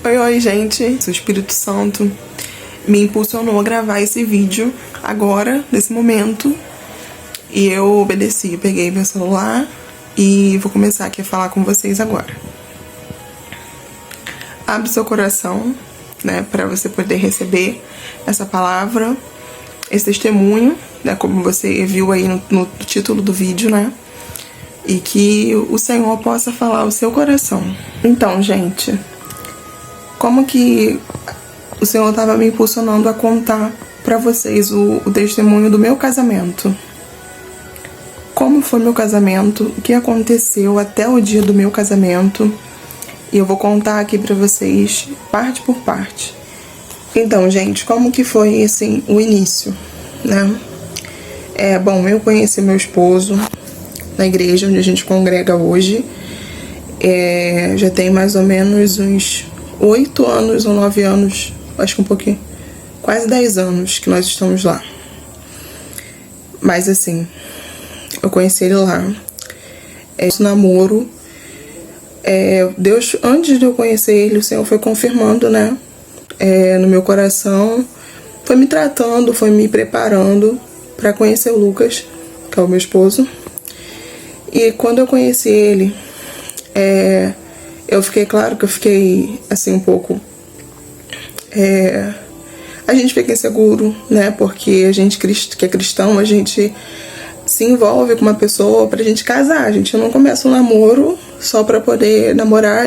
Oi, gente. O Espírito Santo me impulsionou a gravar esse vídeo agora, nesse momento. E eu obedeci, peguei meu celular e vou começar aqui a falar com vocês agora. Abre seu coração, né, para você poder receber essa palavra, esse testemunho, né, como você viu aí no título do vídeo, né? E que o Senhor possa falar ao seu coração. Então, gente, como que o Senhor estava me impulsionando a contar para vocês o testemunho do meu casamento? Como foi meu casamento, o que aconteceu até o dia do meu casamento. E eu vou contar aqui para vocês, parte por parte. Então, gente, como que foi, assim, o início, né? Bom, eu conheci meu esposo na igreja onde a gente congrega hoje. Já tem mais ou menos uns 8 anos ou 9 anos, acho que um pouquinho, quase 10 anos que nós estamos lá. Mas assim, eu conheci ele lá. Esse namoro, Deus, antes de eu conhecer ele, o Senhor foi confirmando, né, no meu coração, foi me tratando, foi me preparando para conhecer o Lucas, que é o meu esposo. E quando eu conheci ele, claro que eu fiquei assim um pouco, a gente fica inseguro, né, porque a gente que é cristão, a gente se envolve com uma pessoa pra gente casar. A gente não começa um namoro só pra poder namorar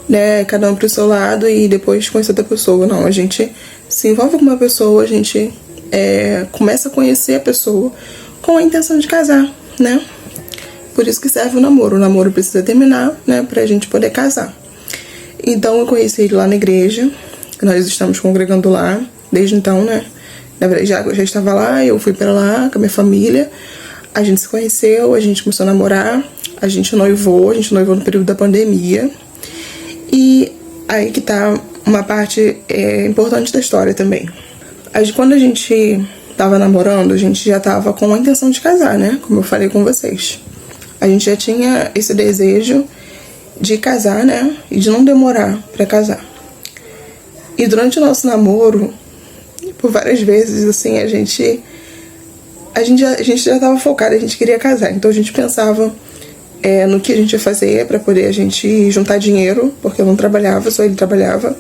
né, cada um pro seu lado e depois conhecer outra pessoa. Não, a gente se envolve com uma pessoa, a gente começa a conhecer a pessoa com a intenção de casar, né? Por isso que serve o namoro. O namoro precisa terminar, né, pra gente poder casar. Então eu conheci ele lá na igreja, nós estamos congregando lá desde então, né? Na verdade, já estava lá, eu fui pra lá com a minha família, a gente se conheceu, a gente começou a namorar, a gente noivou no período da pandemia. E aí que tá uma parte importante da história também. Quando a gente tava namorando, a gente já tava com a intenção de casar, né? Como eu falei com vocês. A gente já tinha esse desejo de casar, né? E de não demorar pra casar. E durante o nosso namoro, por várias vezes, assim, a gente já tava focada, a gente queria casar. Então a gente pensava no que a gente ia fazer pra poder a gente juntar dinheiro, porque eu não trabalhava, só ele trabalhava.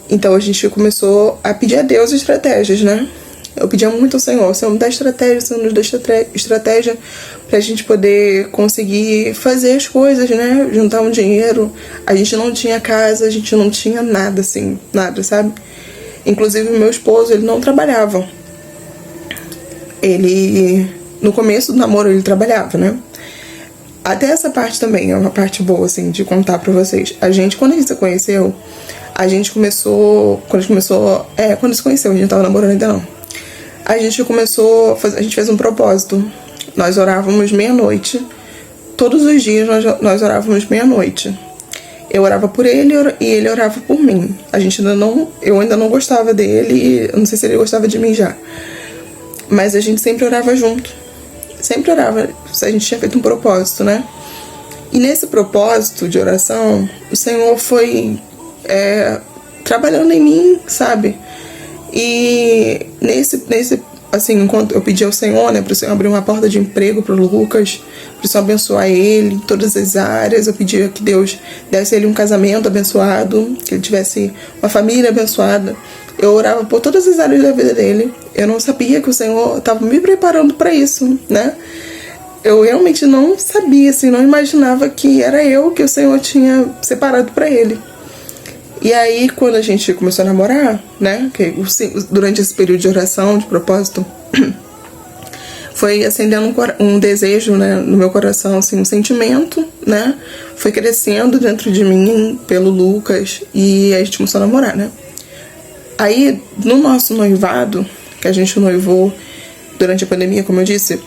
Então a gente começou a pedir a Deus estratégias, né? Eu pedia muito ao Senhor, Senhor, me dá estratégia, Senhor, nos dá estratégia pra gente poder conseguir fazer as coisas, né? Juntar um dinheiro. A gente não tinha casa, a gente não tinha nada, assim, nada, sabe? Inclusive, meu esposo, ele não trabalhava. No começo do namoro, ele trabalhava, né? Até essa parte também é uma parte boa, assim, de contar pra vocês. Quando a gente se conheceu, quando se conheceu, a gente não tava namorando ainda não. A gente fez um propósito. Nós orávamos meia-noite. Todos os dias nós orávamos meia-noite. Eu orava por ele e ele orava por mim. Eu ainda não gostava dele, eu não sei se ele gostava de mim já. Mas a gente sempre orava junto. Sempre orava. A gente tinha feito um propósito, né? E nesse propósito de oração, o Senhor foi trabalhando em mim, sabe? E assim, enquanto eu pedi ao Senhor, né, para o Senhor abrir uma porta de emprego para o Lucas, para o Senhor abençoar ele em todas as áreas, eu pedia que Deus desse ele um casamento abençoado, que ele tivesse uma família abençoada. Eu orava por todas as áreas da vida dele. Eu não sabia que o Senhor estava me preparando para isso, né? Eu realmente não sabia, assim, não imaginava que era eu que o Senhor tinha separado para ele. E aí, quando a gente começou a namorar, né, durante esse período de oração, de propósito, foi acendendo um desejo, né, no meu coração, assim, um sentimento, né, foi crescendo dentro de mim pelo Lucas e a gente começou a namorar, né. Aí, no nosso noivado, que a gente noivou durante a pandemia, como eu disse,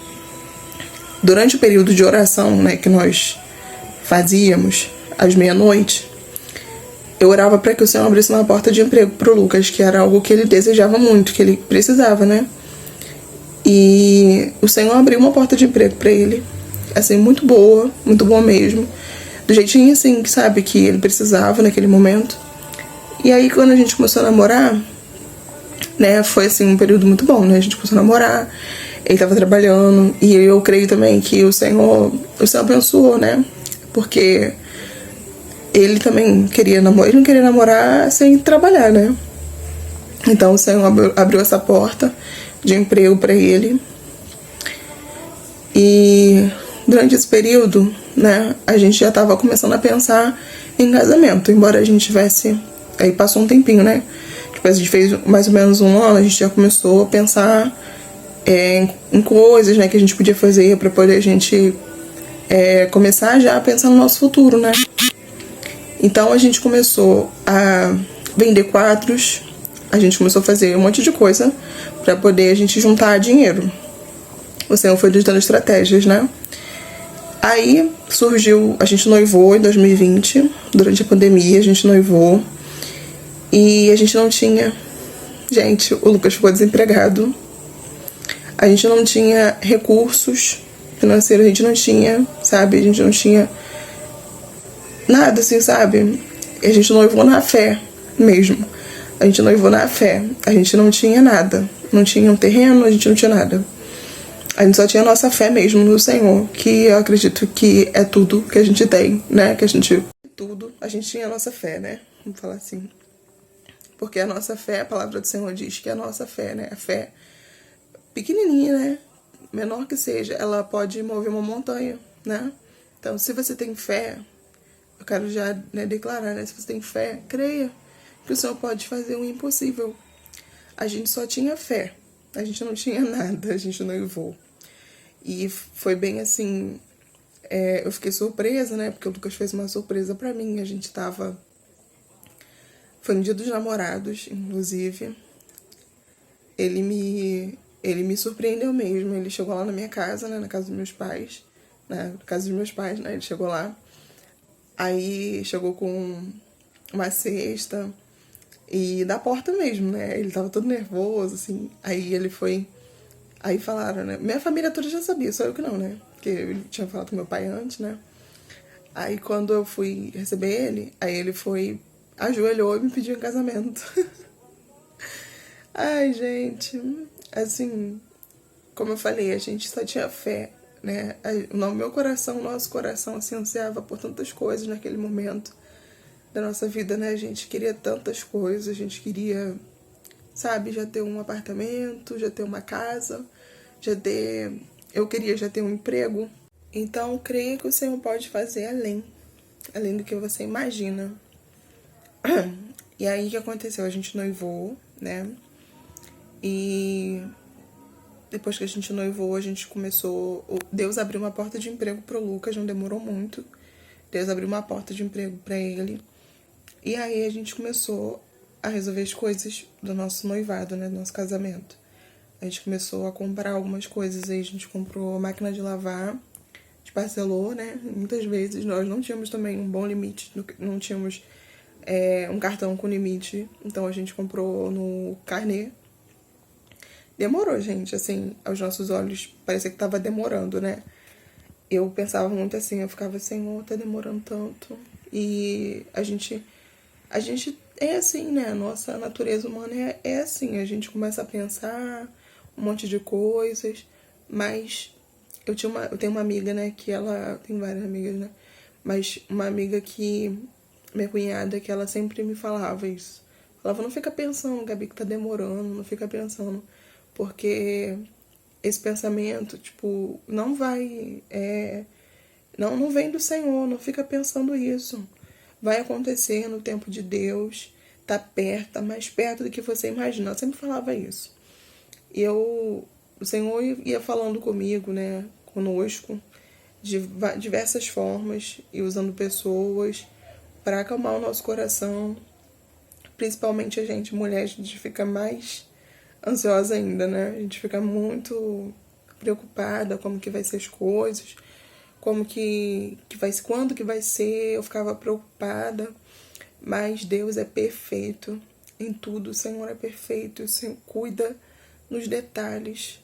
durante o período de oração, né, que nós fazíamos às meia-noite, eu orava para que o Senhor abrisse uma porta de emprego pro Lucas, que era algo que ele desejava muito, que ele precisava, né? E o Senhor abriu uma porta de emprego para ele, assim, muito boa mesmo. do jeitinho assim, sabe, que ele precisava naquele momento. E aí quando a gente começou a namorar, né, foi assim um período muito bom, né? A gente começou a namorar, ele tava trabalhando, e eu creio também que o Senhor abençoou, né? Porque ele também queria namorar, ele não queria namorar sem trabalhar, né? Então o Senhor abriu essa porta de emprego para ele. E durante esse período, né, a gente já tava começando a pensar em casamento, embora a gente tivesse, aí passou um tempinho, né? Depois a gente fez mais ou menos um ano, a gente já começou a pensar em coisas, né, que a gente podia fazer para poder a gente começar já a pensar no nosso futuro, né? Então a gente começou a vender quadros, a gente começou a fazer um monte de coisa para poder a gente juntar dinheiro. O Senhor foi nos dando estratégias, né? Aí surgiu, a gente noivou em 2020, durante a pandemia a gente noivou e a gente não tinha, gente, o Lucas ficou desempregado, a gente não tinha recursos financeiros, a gente não tinha, sabe, a gente não tinha nada assim, sabe, a gente noivou na fé mesmo, a gente noivou na fé, a gente não tinha nada, não tinha um terreno, a gente não tinha nada. A gente só tinha a nossa fé mesmo no Senhor, que eu acredito que é tudo que a gente tem, né? Que a gente... Tudo, a gente tinha a nossa fé, né? Vamos falar assim. Porque a nossa fé, a palavra do Senhor diz que a nossa fé, né? A fé pequenininha, né? Menor que seja, ela pode mover uma montanha, né? Então, se você tem fé, eu quero já, né, declarar, né? Se você tem fé, creia que o Senhor pode fazer o impossível. A gente só tinha fé. A gente não tinha nada, a gente noivou. E foi bem assim, eu fiquei surpresa, né? Porque o Lucas fez uma surpresa pra mim. A gente tava... Foi no Dia dos Namorados, inclusive. Ele me surpreendeu mesmo. Ele chegou lá na minha casa, né? Na casa dos meus pais. Na casa dos meus pais, né? Ele chegou lá. Aí chegou com uma cesta... E da porta mesmo, né? Ele tava todo nervoso, assim. Aí ele foi... Aí falaram, né? Minha família toda já sabia, só eu que não, né? Porque ele tinha falado com meu pai antes, né? Aí quando eu fui receber ele, aí ele foi... Ajoelhou e me pediu em casamento. Ai, gente... Assim... Como eu falei, a gente só tinha fé, né? No meu coração, nosso coração, assim, ansiava por tantas coisas naquele momento da nossa vida, né? A gente queria tantas coisas, a gente queria, sabe, já ter um apartamento, já ter uma casa, eu queria já ter um emprego. Então, creio que o Senhor pode fazer além do que você imagina. E aí, o que aconteceu? A gente noivou, né? E depois que a gente noivou, a gente começou... Deus abriu uma porta de emprego pro Lucas, não demorou muito. Deus abriu uma porta de emprego pra ele. E aí a gente começou a resolver as coisas do nosso noivado, né? Do nosso casamento. A gente começou a comprar algumas coisas aí. A gente comprou máquina de lavar, a gente parcelou, né? Muitas vezes nós não tínhamos também um bom limite, não tínhamos um cartão com limite. Então a gente comprou no carnê. Demorou, gente, assim, aos nossos olhos parecia que tava demorando, né? Eu pensava muito assim, eu ficava, Senhor, tá demorando tanto. E a gente é assim, né? A nossa natureza humana é assim. A gente começa a pensar um monte de coisas, mas eu tenho uma amiga, né, que ela... Tem várias amigas, né? Mas uma amiga que... Minha cunhada, que ela sempre me falava isso. Falava, não fica pensando, Gabi, que tá demorando, não fica pensando. Porque esse pensamento, tipo, não vai... não vem do Senhor, não fica pensando isso. Vai acontecer no tempo de Deus, tá perto, tá mais perto do que você imagina. Eu sempre falava isso. E o Senhor ia falando comigo, né, conosco, de diversas formas, e usando pessoas para acalmar o nosso coração. Principalmente a gente, mulher, a gente fica mais ansiosa ainda, né? A gente fica muito preocupada como que vai ser as coisas, como que vai ser, quando que vai ser. Eu ficava preocupada, mas Deus é perfeito em tudo. O Senhor é perfeito, o Senhor cuida nos detalhes.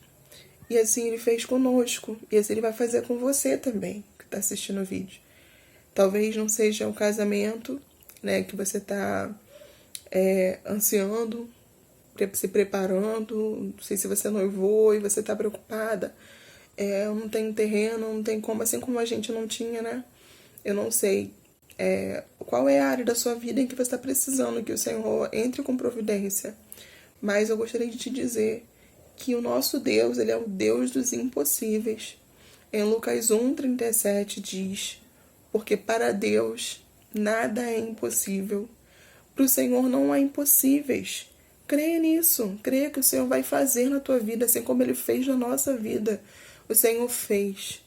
E assim Ele fez conosco, e assim Ele vai fazer com você também, que está assistindo o vídeo. Talvez não seja o casamento, né, que você está ansiando, se preparando. Não sei se você noivou e você está preocupada. Eu não tenho terreno, não tem como, assim como a gente não tinha, né? Eu não sei qual é a área da sua vida em que você está precisando que o Senhor entre com providência. Mas eu gostaria de te dizer que o nosso Deus, ele é o Deus dos impossíveis. Em Lucas 1,37 diz: porque para Deus nada é impossível. Para o Senhor não há impossíveis. Creia nisso. Creia que o Senhor vai fazer na tua vida, assim como Ele fez na nossa vida. O Senhor fez.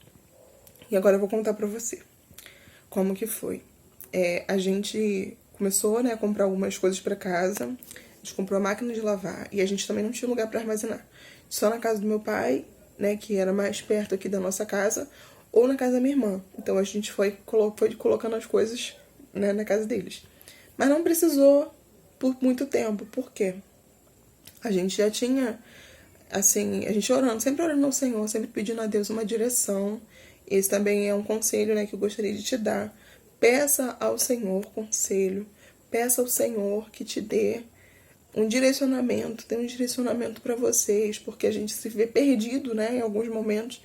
E agora eu vou contar para você como que foi. A gente começou, né, a comprar algumas coisas para casa. A gente comprou a máquina de lavar. E a gente também não tinha lugar para armazenar. Só na casa do meu pai, né, que era mais perto aqui da nossa casa, ou na casa da minha irmã. Então a gente foi colocando as coisas, né, na casa deles. Mas não precisou por muito tempo. Por quê? A gente já tinha, assim, a gente orando, sempre orando ao Senhor, sempre pedindo a Deus uma direção. Esse também é um conselho, né, que eu gostaria de te dar. Peça ao Senhor conselho. Peça ao Senhor que te dê um direcionamento, tem um direcionamento para vocês, porque a gente se vê perdido, né, em alguns momentos.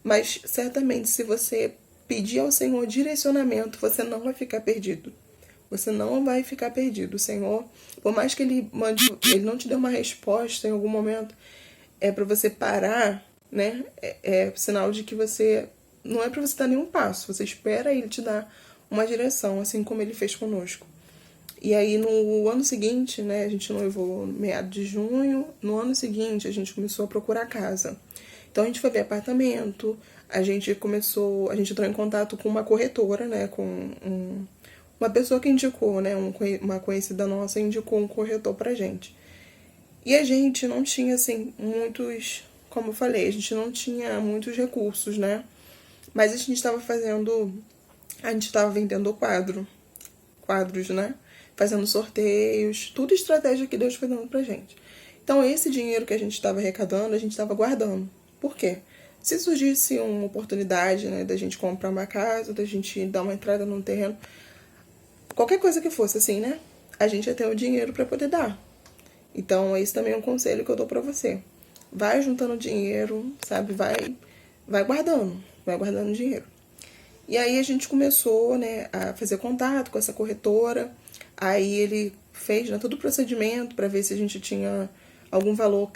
Mas certamente, se você pedir ao Senhor direcionamento, você não vai ficar perdido. Você não vai ficar perdido. O Senhor, por mais que Ele não te dê uma resposta em algum momento, é para você parar, né? É sinal de que você não é para você dar nenhum passo. Você espera Ele te dar uma direção, assim como Ele fez conosco. E aí no ano seguinte, né? A gente noivou no meado de junho. No ano seguinte, a gente começou a procurar casa. Então a gente foi ver apartamento. A gente entrou em contato com uma corretora, né? Com uma pessoa que indicou, né? Uma conhecida nossa indicou um corretor pra gente. E a gente não tinha, assim, muitos... Como eu falei, a gente não tinha muitos recursos, né? Mas a gente estava fazendo... A gente estava vendendo quadros, né? Fazendo sorteios. Tudo estratégia que Deus foi dando pra gente. Então, esse dinheiro que a gente estava arrecadando, a gente estava guardando. Por quê? Se surgisse uma oportunidade, né? Da gente comprar uma casa, da gente dar uma entrada num terreno... Qualquer coisa que fosse assim, né? A gente ia ter o dinheiro para poder dar. Então, esse também é um conselho que eu dou para você. Vai juntando dinheiro, sabe? Vai guardando dinheiro. E aí a gente começou, né, a fazer contato com essa corretora. Aí ele fez, né, todo o procedimento para ver se a gente tinha algum valor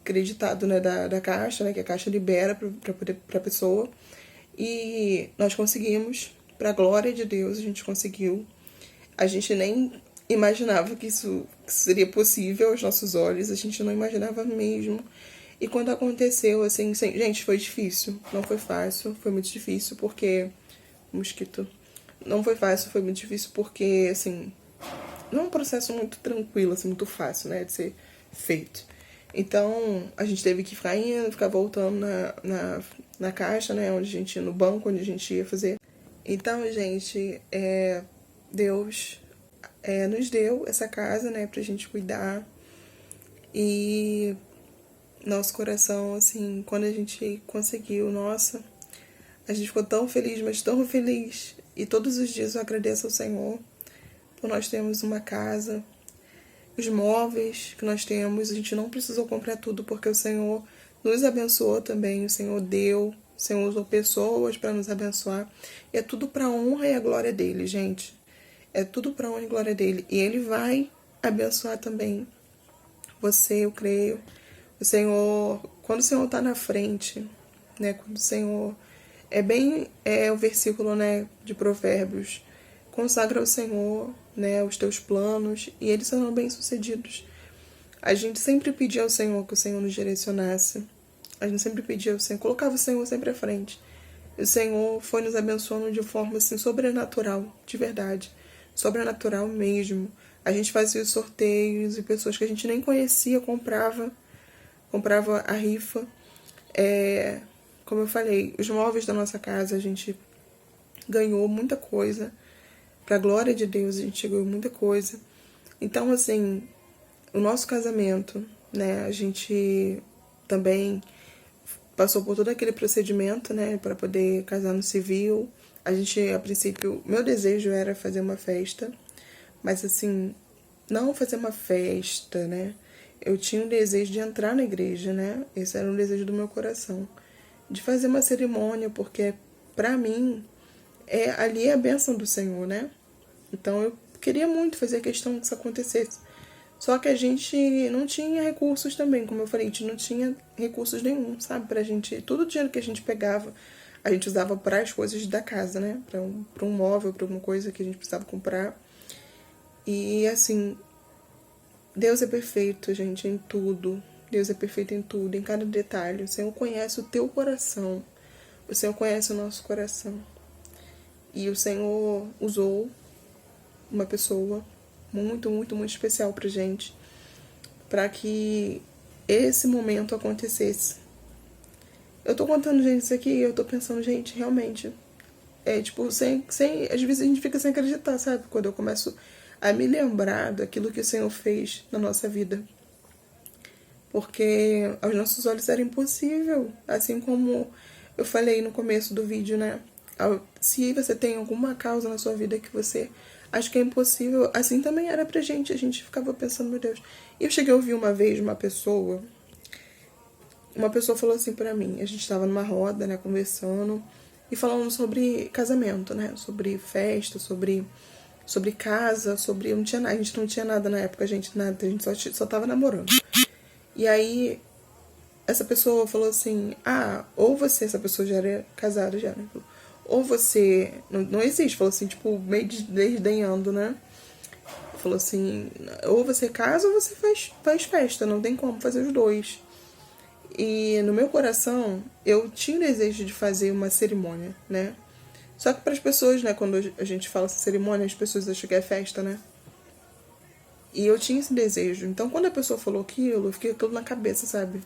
creditado, né, da Caixa, né, que a Caixa libera para a pessoa. E nós conseguimos. Para a glória de Deus, a gente conseguiu. A gente nem imaginava que isso seria possível aos nossos olhos. A gente não imaginava mesmo. E quando aconteceu, assim, gente, foi difícil. Não foi fácil. Foi muito difícil porque... Mosquito. Não foi fácil, foi muito difícil porque, assim... Não é um processo muito tranquilo, assim, muito fácil, né? De ser feito. Então, a gente teve que ficar indo, ficar voltando na caixa, né? No banco onde a gente ia fazer. Então, gente, Deus nos deu essa casa, né, pra gente cuidar. E nosso coração, assim, quando a gente conseguiu, nossa, a gente ficou tão feliz, mas tão feliz. E todos os dias eu agradeço ao Senhor por nós termos uma casa. Os móveis que nós temos, a gente não precisou comprar tudo, porque o Senhor nos abençoou também, o Senhor deu. O Senhor usou pessoas para nos abençoar. E é tudo para a honra e a glória dele, gente. É tudo para a honra e glória dele. E ele vai abençoar também você, eu creio. O Senhor, quando o Senhor está na frente, né? Quando o Senhor... É o versículo, né, de Provérbios. Consagra ao Senhor, né, os teus planos, e eles serão bem-sucedidos. A gente sempre pedia ao Senhor que o Senhor nos direcionasse. A gente sempre pedia ao Senhor, colocava o Senhor sempre à frente. E o Senhor foi nos abençoando de forma, assim, sobrenatural, de verdade. Sobrenatural mesmo. A gente fazia os sorteios e pessoas que a gente nem conhecia comprava a rifa. Como eu falei, os móveis da nossa casa, a gente ganhou muita coisa. Pra glória de Deus, a gente ganhou muita coisa. Então, assim, o nosso casamento, né, a gente também passou por todo aquele procedimento, né, para poder casar no civil. A gente, a princípio, meu desejo era fazer uma festa, mas assim, não fazer uma festa, né? Eu tinha o desejo de entrar na igreja, né? Esse era um desejo do meu coração. De fazer uma cerimônia, porque pra mim, ali é a bênção do Senhor, né? Então eu queria muito fazer questão que isso acontecesse. Só que a gente não tinha recursos também, como eu falei, a gente não tinha recursos nenhum, sabe? Pra gente, todo o dinheiro que a gente pegava, a gente usava para as coisas da casa, né? Pra um móvel, pra alguma coisa que a gente precisava comprar. E assim, Deus é perfeito, gente, em tudo. Deus é perfeito em tudo, em cada detalhe. O Senhor conhece o teu coração. O Senhor conhece o nosso coração. E o Senhor usou uma pessoa muito, muito, muito especial pra gente, pra que esse momento acontecesse. Eu tô contando, gente, isso aqui e eu tô pensando, gente, realmente, tipo, às vezes a gente fica sem acreditar, sabe? Quando eu começo a me lembrar daquilo que o Senhor fez na nossa vida. Porque aos nossos olhos era impossível, assim como eu falei no começo do vídeo, né? Se você tem alguma causa na sua vida que você acha que é impossível, assim também era pra gente. A gente ficava pensando, meu Deus. E eu cheguei a ouvir uma vez uma pessoa falou assim pra mim, a gente tava numa roda, né, conversando e falando sobre casamento, né, sobre festa, sobre casa, sobre... não tinha nada, a gente não tinha nada na época, a gente só tava namorando. E aí essa pessoa falou assim, ou você, essa pessoa já era casada já, né? Ou você, não existe, falou assim, tipo, meio desdenhando, né? Falou assim, ou você casa ou você faz festa, não tem como fazer os dois. E no meu coração, eu tinha o desejo de fazer uma cerimônia, né? Só que para as pessoas, né, quando a gente fala cerimônia, as pessoas acham que é festa, né? E eu tinha esse desejo. Então, quando a pessoa falou aquilo, eu fiquei aquilo na cabeça, sabe?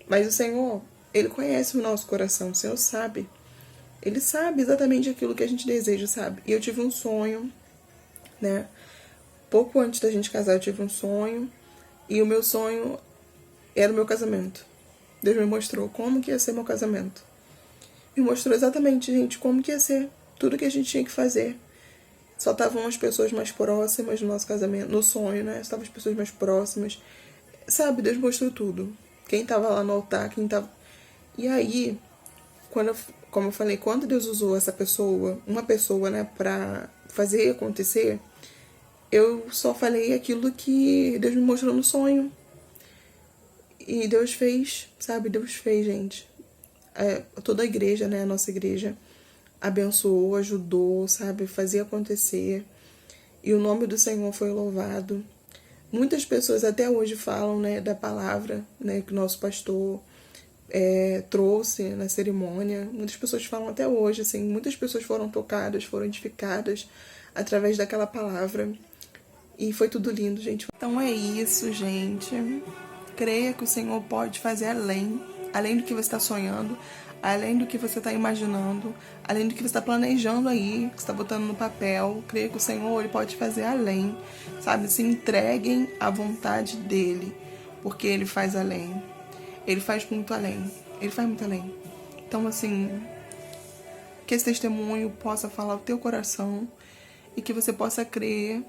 Mas o Senhor, Ele conhece o nosso coração, o Senhor sabe. Ele sabe exatamente aquilo que a gente deseja, sabe? E eu tive um sonho, né? Pouco antes da gente casar, eu tive um sonho. E o meu sonho era o meu casamento. Deus me mostrou como que ia ser meu casamento. Me mostrou exatamente, gente, como que ia ser. Tudo que a gente tinha que fazer. Só estavam as pessoas mais próximas no nosso casamento, no sonho, né? Só estavam as pessoas mais próximas. Sabe, Deus mostrou tudo. Quem tava lá no altar, quem tava... E aí, como eu falei, quando Deus usou essa pessoa, uma pessoa, né, pra fazer acontecer, eu só falei aquilo que Deus me mostrou no sonho. E Deus fez, sabe? Deus fez, gente. Toda a igreja, né, a nossa igreja, abençoou, ajudou, sabe? Fazia acontecer. E o nome do Senhor foi louvado. Muitas pessoas até hoje falam, né, da palavra, né, que o nosso pastor trouxe na cerimônia. Muitas pessoas falam até hoje, assim, muitas pessoas foram tocadas, foram edificadas através daquela palavra. E foi tudo lindo, gente. Então é isso, gente. Creia que o Senhor pode fazer além do que você está sonhando, além do que você está imaginando, além do que você está planejando aí, que você está botando no papel. Creia que o Senhor, Ele pode fazer além, sabe? Se entreguem à vontade dEle, porque Ele faz além. Ele faz muito além. Ele faz muito além. Então, assim, que esse testemunho possa falar o teu coração e que você possa crer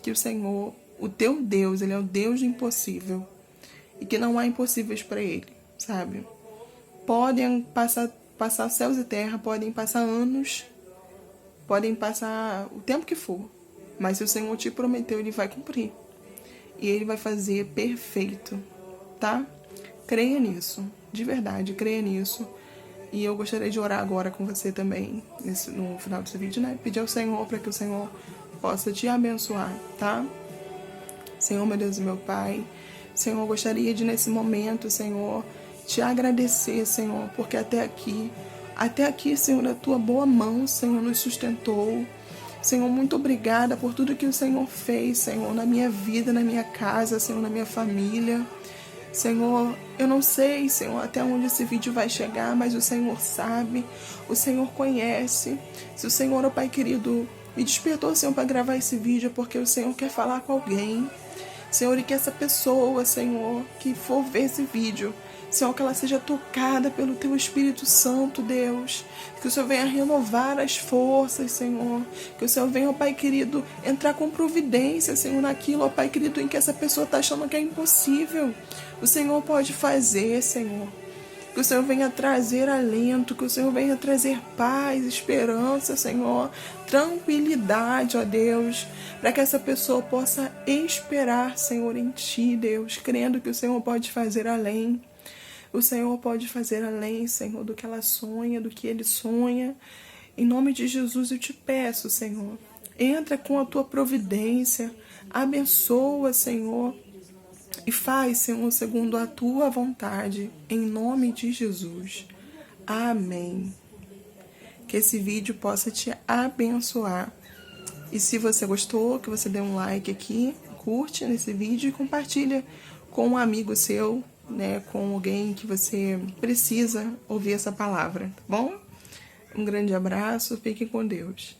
que o Senhor, o teu Deus, Ele é o Deus do impossível e que não há impossíveis para Ele, sabe? Podem passar céus e terra, podem passar anos, podem passar o tempo que for, mas se o Senhor te prometeu, Ele vai cumprir e Ele vai fazer perfeito, tá? Creia nisso, de verdade, creia nisso. E eu gostaria de orar agora com você também, no final desse vídeo, né? Pedir ao Senhor para que o Senhor possa te abençoar, tá? Senhor, meu Deus e meu Pai, Senhor, eu gostaria de, nesse momento, Senhor, te agradecer, Senhor, porque até aqui, Senhor, a tua boa mão, Senhor, nos sustentou. Senhor, muito obrigada por tudo que o Senhor fez, Senhor, na minha vida, na minha casa, Senhor, na minha família. Senhor, eu não sei, Senhor, até onde esse vídeo vai chegar, mas o Senhor sabe, o Senhor conhece. Se o Senhor, ó Pai querido, me despertou, Senhor, para gravar esse vídeo, é porque o Senhor quer falar com alguém. Senhor, e que essa pessoa, Senhor, que for ver esse vídeo, Senhor, que ela seja tocada pelo Teu Espírito Santo, Deus. Que o Senhor venha renovar as forças, Senhor. Que o Senhor venha, ó Pai querido, entrar com providência, Senhor, naquilo, ó Pai querido, em que essa pessoa está achando que é impossível. O Senhor pode fazer, Senhor. Que o Senhor venha trazer alento, que o Senhor venha trazer paz, esperança, Senhor, tranquilidade, ó Deus, para que essa pessoa possa esperar, Senhor, em Ti, Deus, crendo que o Senhor pode fazer além. O Senhor pode fazer além, Senhor, do que ela sonha, do que ele sonha. Em nome de Jesus eu te peço, Senhor, entra com a Tua providência, abençoa, Senhor, e faz, Senhor, segundo a Tua vontade, em nome de Jesus. Amém. Que esse vídeo possa te abençoar. E se você gostou, que você dê um like aqui, curte nesse vídeo e compartilha com um amigo seu, né, com alguém que você precisa ouvir essa palavra, tá bom? Um grande abraço, fique com Deus.